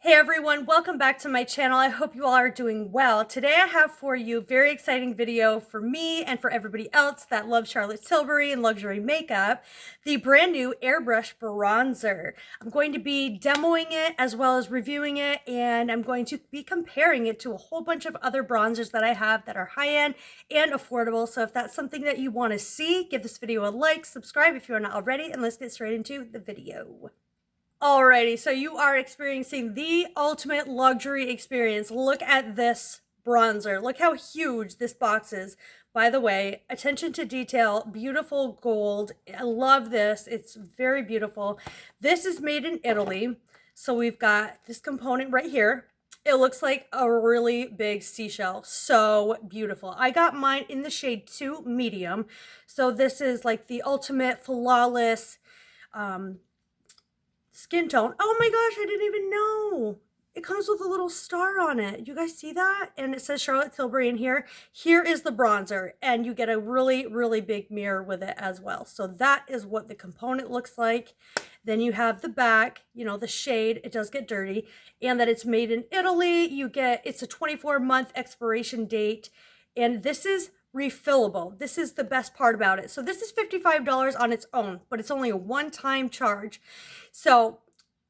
Hey everyone, welcome back to my channel. I hope you all are doing well. Today I have for you a very exciting video for me and for everybody else that loves Charlotte Tilbury and luxury makeup, the brand new Airbrush bronzer. I'm going to be demoing it as well as reviewing it, and I'm going to be comparing it to a whole bunch of other bronzers that I have that are high-end and affordable. So if that's something that you want to see, give this video a like, subscribe if you are not already, and let's get straight into the video. Alrighty, so you are experiencing the ultimate luxury experience. Look at this bronzer. Look how huge this box is. By the way, attention to detail, beautiful gold. I love this. It's very beautiful. This is made in Italy. So we've got this component right here. It looks like a really big seashell. So beautiful. I got mine in the shade 2 medium. So this is like the ultimate flawless skin tone. Oh my gosh, I didn't even know. It comes with a little star on it. You guys see that? And it says Charlotte Tilbury in here. Here is the bronzer, and you get a really, really big mirror with it as well. So that is what the component looks like. Then you have the back, you know, the shade. It does get dirty. And that it's made in Italy. It's a 24-month expiration date. And this is refillable. This is the best part about it. So this is $55 on its own, but it's only a one-time charge. So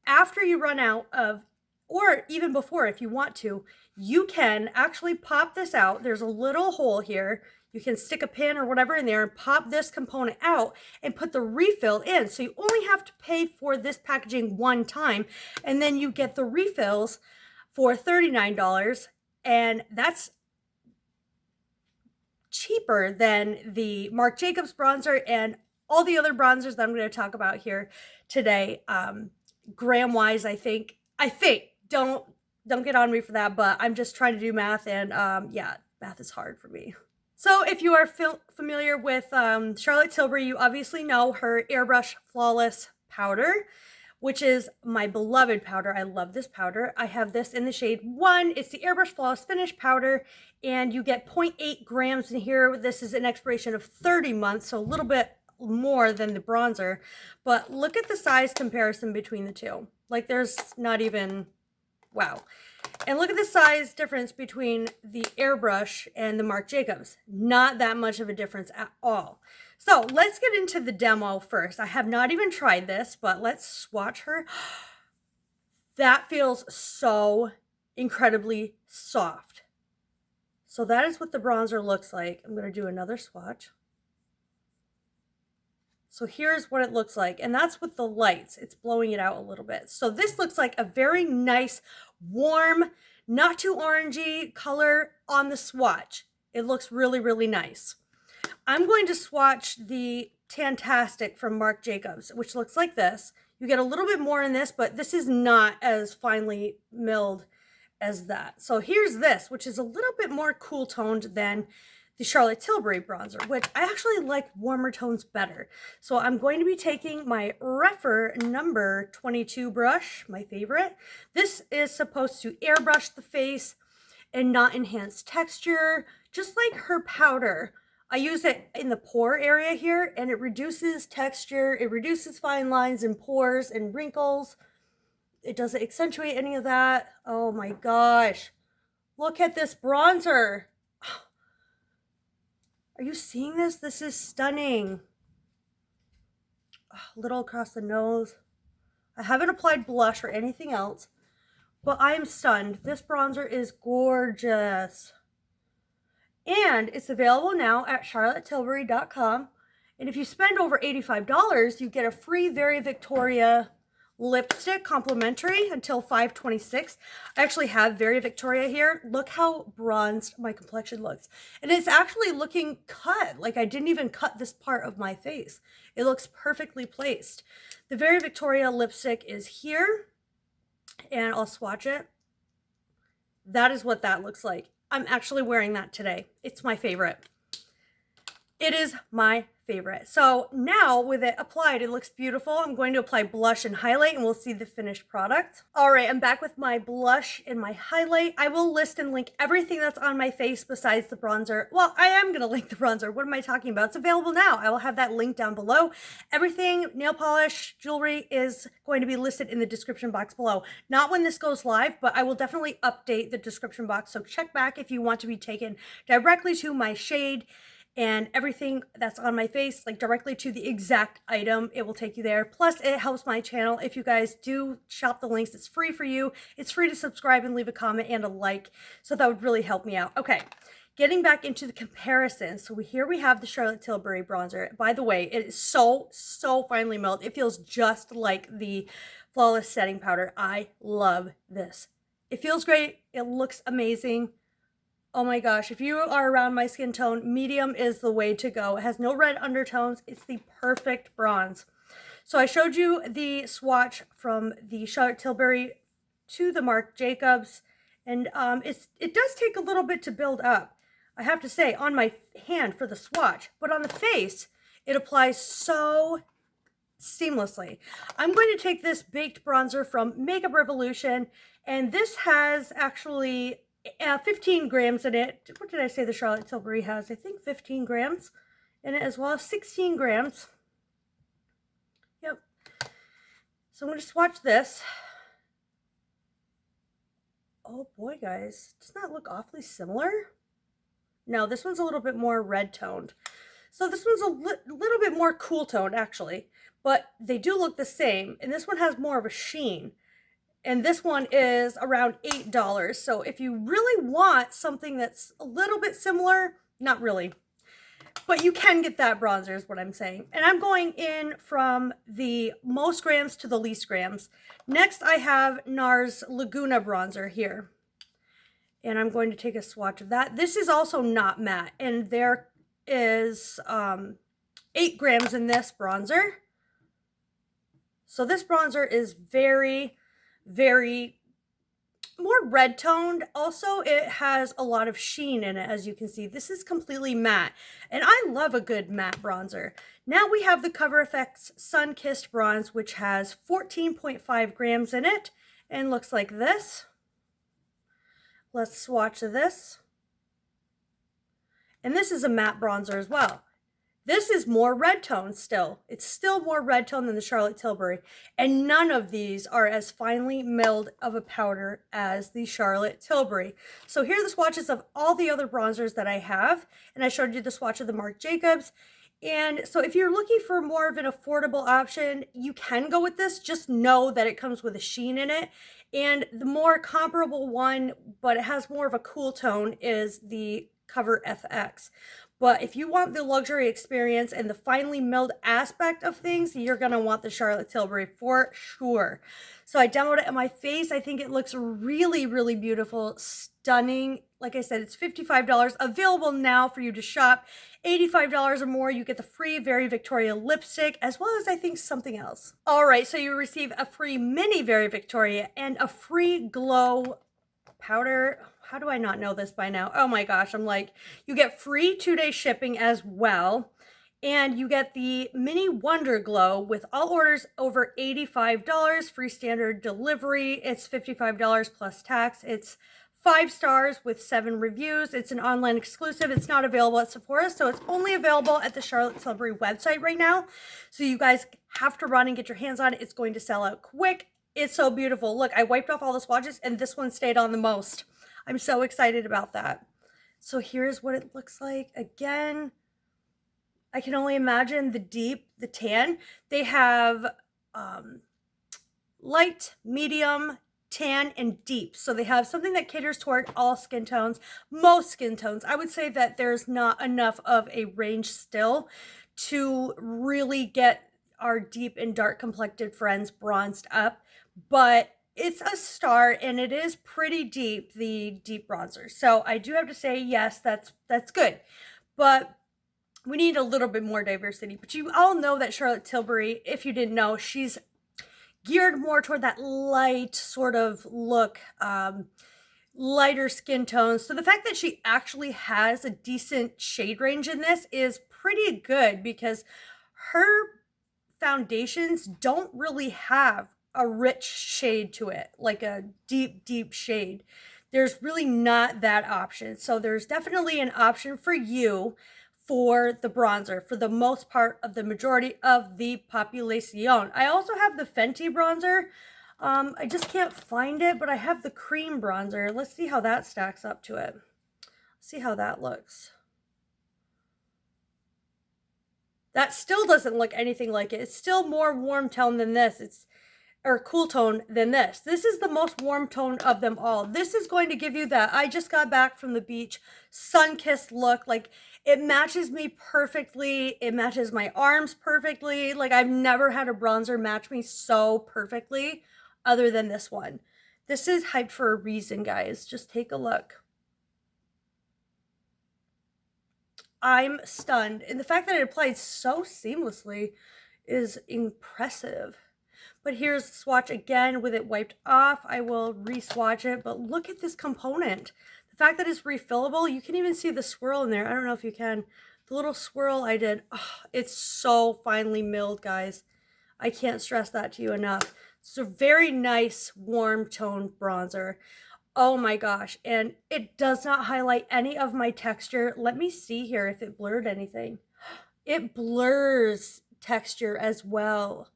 after you run out of, or even before if you want to, you can actually pop this out. There's a little hole here. You can stick a pin or whatever in there and pop this component out and put the refill in. So you only have to pay for this packaging one time, and then you get the refills for $39, and that's cheaper than the Marc Jacobs bronzer and all the other bronzers that I'm going to talk about here today. Gram wise, I think don't get on me for that, but I'm just trying to do math, and yeah, math is hard for me. So if you are familiar with Charlotte Tilbury, you obviously know her Airbrush Flawless powder, which is my beloved powder. I love this powder. I have this in the shade 1. It's the Airbrush Flawless Finish powder, and you get 0.8 grams in here. This is an expiration of 30 months, so a little bit more than the bronzer. But look at the size comparison between the two. Like, there's not even, wow. And look at the size difference between the Airbrush and the Marc Jacobs. Not that much of a difference at all. So let's get into the demo first. I have not even tried this, but let's swatch her. That feels so incredibly soft. So that is what the bronzer looks like. I'm going to do another swatch. So here's what it looks like, and that's with the lights. It's blowing it out a little bit. So this looks like a very nice, warm, not too orangey color on the swatch. It looks really, really nice. I'm going to swatch the Tantastic from Marc Jacobs, which looks like this. You get a little bit more in this, but this is not as finely milled as that. So here's this, which is a little bit more cool toned than the Charlotte Tilbury bronzer, which I actually like warmer tones better. So I'm going to be taking my Rephr number 22 brush, my favorite. This is supposed to airbrush the face and not enhance texture, just like her powder. I use it in the pore area here, and it reduces texture, it reduces fine lines and pores and wrinkles. It doesn't accentuate any of that. Oh my gosh. Look at this bronzer. Are you seeing this? This is stunning. A little across the nose. I haven't applied blush or anything else, but I am stunned. This bronzer is gorgeous. And it's available now at charlottetilbury.com. And if you spend over $85, you get a free Very Victoria lipstick complimentary until 5/26. I actually have Very Victoria here. Look how bronzed my complexion looks. And it's actually looking cut. Like, I didn't even cut this part of my face. It looks perfectly placed. The Very Victoria lipstick is here, and I'll swatch it. That is what that looks like. I'm actually wearing that today. It's my favorite. It is my favorite. So now with it applied, it looks beautiful. I'm going to apply blush and highlight and we'll see the finished product. All right, I'm back with my blush and my highlight. I will list and link everything that's on my face besides the bronzer. Well, I am gonna link the bronzer. What am I talking about? It's available now. I will have that link down below. Everything, nail polish, jewelry is going to be listed in the description box below. Not when this goes live, but I will definitely update the description box. So check back if you want to be taken directly to my shade and everything that's on my face, like directly to the exact item. It will take you there. Plus, it helps my channel. If you guys do shop the links, it's free for you. It's free to subscribe and leave a comment and a like. So that would really help me out. Okay, getting back into the comparison. So here we have the Charlotte Tilbury bronzer. By the way, it is so finely milled. It feels just like the Flawless setting powder. I love this. It feels great. It looks amazing. Oh my gosh, if you are around my skin tone, medium is the way to go. It has no red undertones. It's the perfect bronze. So I showed you the swatch from the Charlotte Tilbury to the Marc Jacobs, and it does take a little bit to build up, I have to say, on my hand for the swatch, but on the face, it applies so seamlessly. I'm going to take this baked bronzer from Makeup Revolution, and this has actually 15 grams in it. What did I say the Charlotte Tilbury has? I think 15 grams in it as well. 16 grams. Yep. So I'm going to swatch this. Oh boy, guys. Doesn't that look awfully similar? No, this one's a little bit more red toned. So this one's a little bit more cool toned actually, but they do look the same. And this one has more of a sheen. And this one is around $8. So if you really want something that's a little bit similar, not really, but you can get that bronzer is what I'm saying. And I'm going in from the most grams to the least grams. Next, I have NARS Laguna bronzer here. And I'm going to take a swatch of that. This is also not matte. And there is 8 grams in this bronzer. So this bronzer is very more red toned. Also, it has a lot of sheen in it, as you can see. This is completely matte, and I love a good matte bronzer. Now we have the Cover FX Sun Kissed Bronze, which has 14.5 grams in it and looks like this. Let's swatch this. And this is a matte bronzer as well. This is more red tone still. It's still more red tone than the Charlotte Tilbury. And none of these are as finely milled of a powder as the Charlotte Tilbury. So here are the swatches of all the other bronzers that I have. And I showed you the swatch of the Marc Jacobs. And so if you're looking for more of an affordable option, you can go with this. Just know that it comes with a sheen in it. And the more comparable one, but it has more of a cool tone, is the Cover FX. But if you want the luxury experience and the finely milled aspect of things, you're going to want the Charlotte Tilbury for sure. So I demoed it on my face. I think it looks really beautiful, stunning. Like I said, it's $55 available now for you to shop. $85 or more, you get the free Very Victoria lipstick, as well as I think something else. All right, so you receive a free mini Very Victoria and a free glow powder. How do I not know this by now? Oh my gosh, I'm like, you get free 2-day shipping as well. And you get the mini Wonder Glow with all orders over $85, free standard delivery. It's $55 plus tax. It's 5 stars with 7 reviews. It's an online exclusive. It's not available at Sephora, so it's only available at the Charlotte Tilbury website right now. So you guys have to run and get your hands on it. It's going to sell out quick. It's so beautiful. Look, I wiped off all the swatches and this one stayed on the most. I'm so excited about that. So here's what it looks like. Again, I can only imagine the tan. They have light, medium, tan, and deep. So they have something that caters toward all skin tones, most skin tones. I would say that there's not enough of a range still to really get our deep and dark complected friends bronzed up, but it's a start and it is pretty deep, the deep bronzer. So I do have to say, yes, that's good, but we need a little bit more diversity. But you all know that Charlotte Tilbury, if you didn't know, she's geared more toward that light sort of look, lighter skin tones. So the fact that she actually has a decent shade range in this is pretty good because her foundations don't really have a rich shade to it, like a deep shade. There's really not that option. So there's definitely an option for you for the bronzer for the most part of the majority of the population. I also have the Fenty bronzer. I just can't find it, but I have the cream bronzer. Let's see how that stacks up to it. See how that looks. That still doesn't look anything like it. It's still more warm tone than this. Or cool tone than this. This is the most warm tone of them all. This is going to give you that I just got back from the beach, sun-kissed look. Like, it matches me perfectly. It matches my arms perfectly. Like, I've never had a bronzer match me so perfectly other than this one. This is hyped for a reason, guys. Just take a look. I'm stunned. And the fact that it applied so seamlessly is impressive. But here's the swatch again with it wiped off. I will re-swatch it, but look at this component. The fact that it's refillable, you can even see the swirl in there. I don't know if you can. The little swirl I did, oh, it's so finely milled, guys. I can't stress that to you enough. It's a very nice warm tone bronzer. Oh my gosh, and it does not highlight any of my texture. Let me see here if it blurred anything. It blurs texture as well.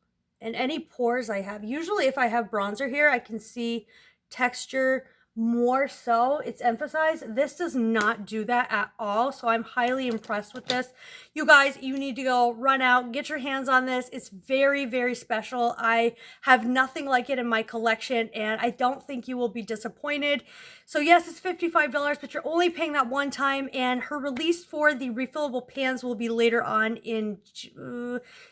And any pores I have. Usually if I have bronzer here, I can see texture more so. It's emphasized. This does not do that at all. So I'm highly impressed with this. You guys, you need to go run out, get your hands on this. It's very, very special. I have nothing like it in my collection and I don't think you will be disappointed. So yes, it's $55, but you're only paying that one time, and her release for the refillable pans will be later on in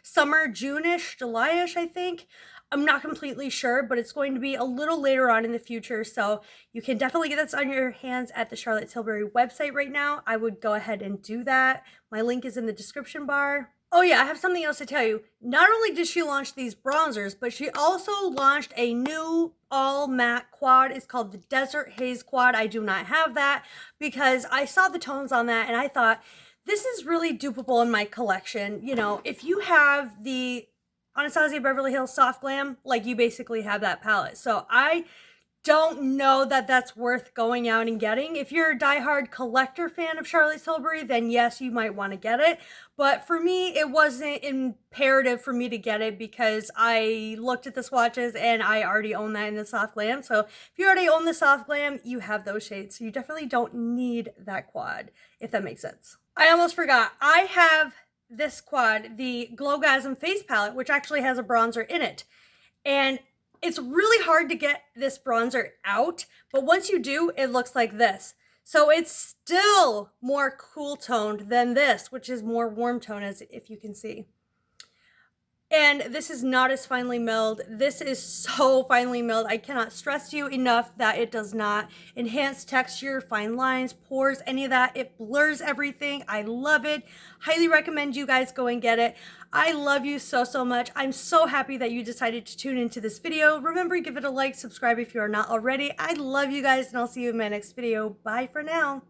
summer, June-ish, July-ish, I think. I'm not completely sure, but it's going to be a little later on in the future. So you can definitely get this on your hands at the Charlotte Tilbury website right now. I would go ahead and do that. My link is in the description bar. Oh yeah, I have something else to tell you. Not only did she launch these bronzers, but she also launched a new all matte quad. It's called the Desert Haze Quad. I do not have that because I saw the tones on that and I thought, this is really dupeable in my collection. You know, if you have the Anastasia Beverly Hills Soft Glam, like, you basically have that palette. So I don't know that that's worth going out and getting. If you're a diehard collector fan of Charlotte Tilbury, then yes, you might want to get it. But for me, it wasn't imperative for me to get it because I looked at the swatches and I already own that in the Soft Glam. So if you already own the Soft Glam, you have those shades. So you definitely don't need that quad, if that makes sense. I almost forgot. I have this quad, the Glowgasm Face Palette, which actually has a bronzer in it. And it's really hard to get this bronzer out, but once you do, it looks like this. So it's still more cool toned than this, which is more warm tone, as if you can see. And this is not as finely milled. This is so finely milled. I cannot stress to you enough that it does not enhance texture, fine lines, pores, any of that. It blurs everything. I love it. Highly recommend you guys go and get it. I love you so, so much. I'm so happy that you decided to tune into this video. Remember, give it a like, subscribe if you are not already. I love you guys, and I'll see you in my next video. Bye for now.